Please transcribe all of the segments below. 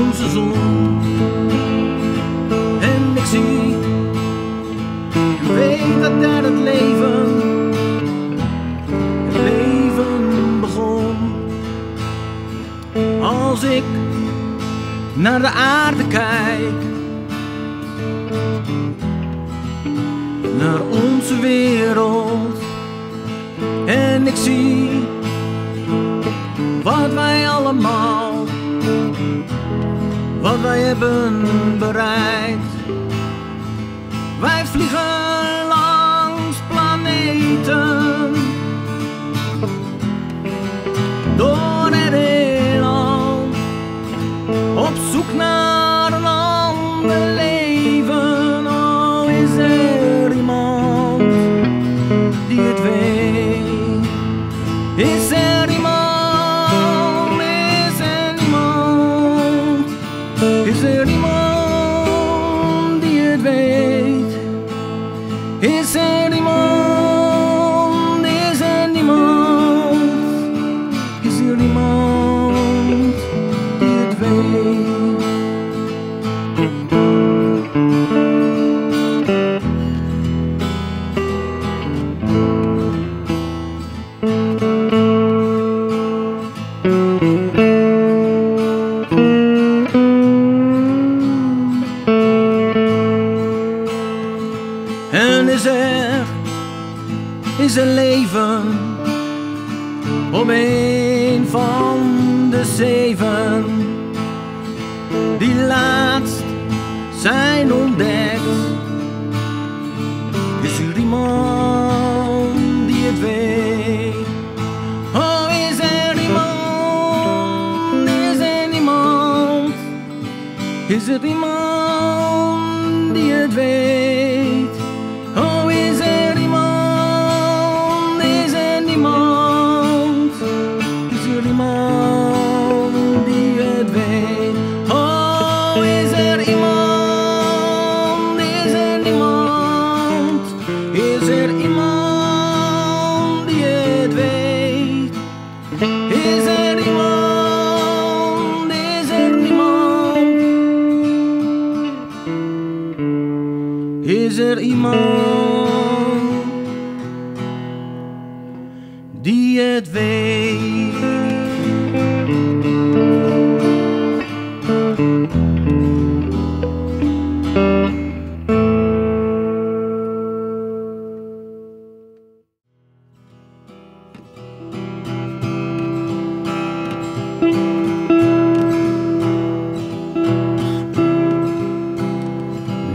onze zon. En ik zie en weet dat daar het leven begon. Als ik naar de aarde kijk, naar onze wereld, en ik zie wat wij allemaal, wat wij hebben bereikt. Wij vliegen langs planeten, door het heelal, op zoek naar een ander leven. Oh, is er iemand die het weet? Is er iemand? Is er iemand? Is er iemand die het weet? Is er iemand? Is er niemand? Is er iemand die het weet? En is er leven op een van de 7 die laatst zijn ontdekt? Is er iemand die het weet? Oh, is er iemand? Is er niemand? Is er iemand die het weet? Oh, is er iemand? Is er niemand? Is er iemand die het weet? Oh, is er iemand? Is er niemand? Is er iemand die het weet? Is er iemand? Is er niemand? Is er iemand die het weet?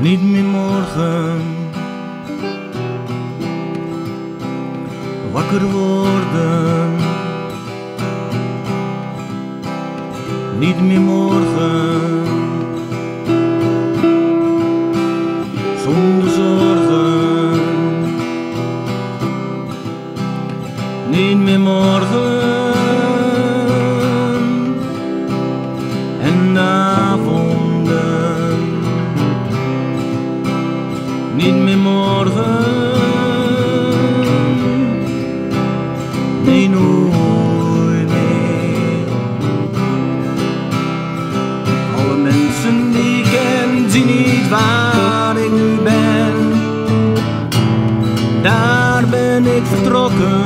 Niet meer morgen wakker worden, niet meer morgen zonder zorgen, niet meer morgen en de avonden, niet meer morgen. Nee, nooit meer. Alle mensen die ik ken zien niet waar ik nu ben. Daar ben ik vertrokken.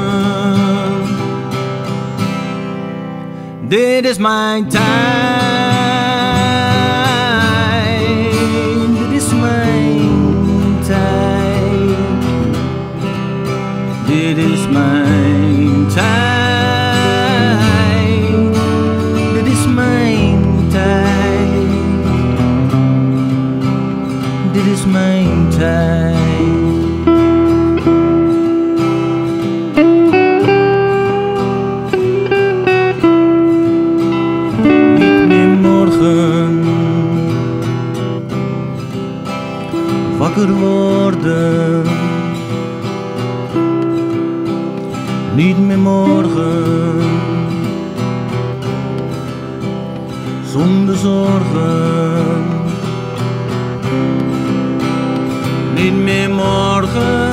Dit is mijn tijd. Dit is mijn tijd. Dit is mijn tijd. Dit is mijn tijd. Dit is mijn tijd. Niet meer morgen wakker worden. Niet meer morgen zonder zorgen. Niet meer morgen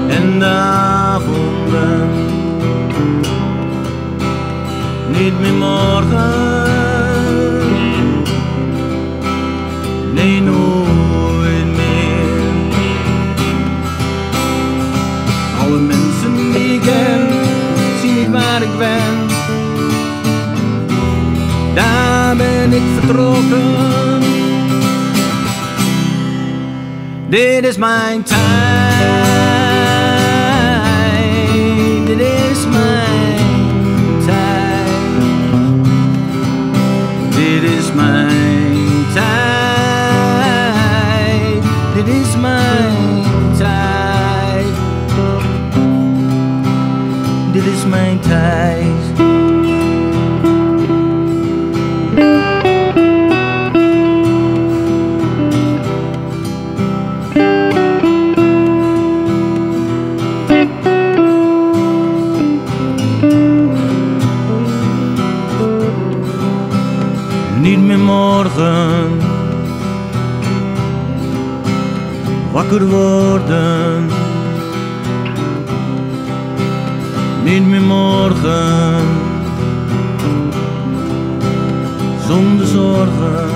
en de avonden. Niet niet meer morgen, nee nooit meer. Alle mensen die ik ken, zien niet waar ik ben. Daar ben ik vertrokken. Dit is mijn tijd, dit is mijn tijd, dit is mijn tijd, dit is mijn tijd, dit is mijn tijd. Niet meer morgen, wakker worden. Niet meer morgen, zonder zorgen.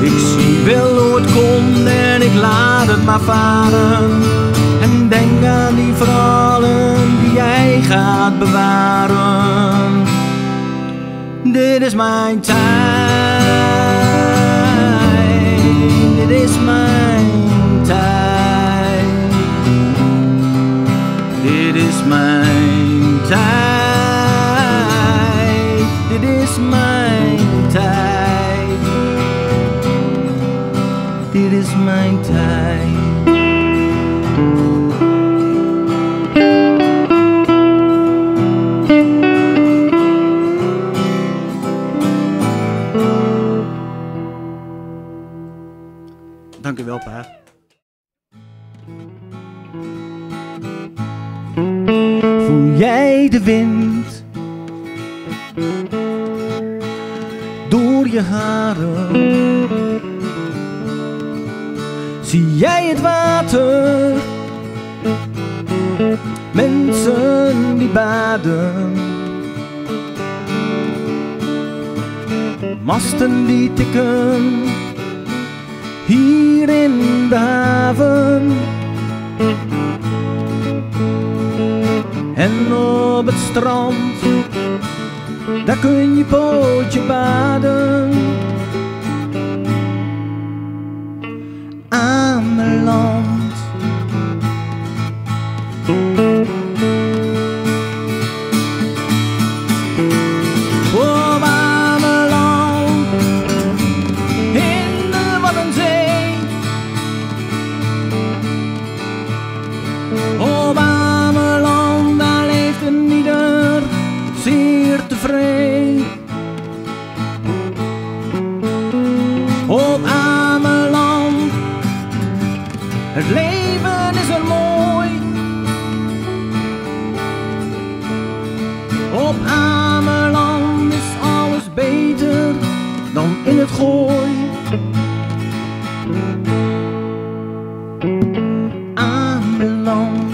Ik zie wel hoe het komt en ik laat het maar varen. En denk aan die verhalen die jij gaat bewaren. Dit is mijn tijd, dit is mijn tijd, dit is mijn tijd, dit is mijn tijd, dit is mijn tijd. Dank u wel, pa. Voel jij de wind door je haren? Zie jij het water? Mensen die baden, masten die tikken hier in de haven. En op het strand, daar kun je pootje baden. Aan mijn land. Op aan mijn land, in de Waddenzee. Op aan mijn land, daar leeft een ieder zeer tevreden. Op aan mijn land, het leven is er mooi. Op Ameland is alles beter dan in het Gooi. Ameland.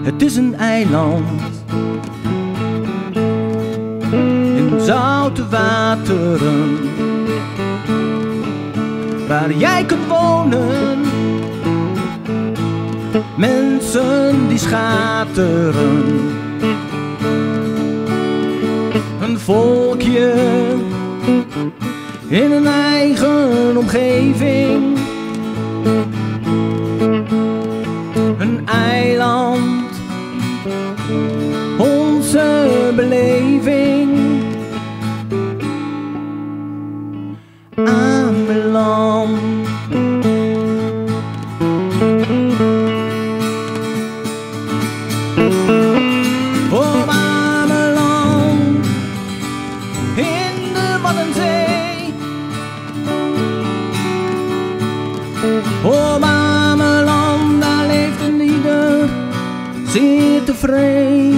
Het is een eiland in zoute wateren, waar jij kunt wonen. Mensen die schateren, een volkje in een eigen omgeving. Een eiland, onze beleving. Ameland. Op Ameland, in de Waddenzee. Op Ameland, daar leeft een ieder zeer tevreden.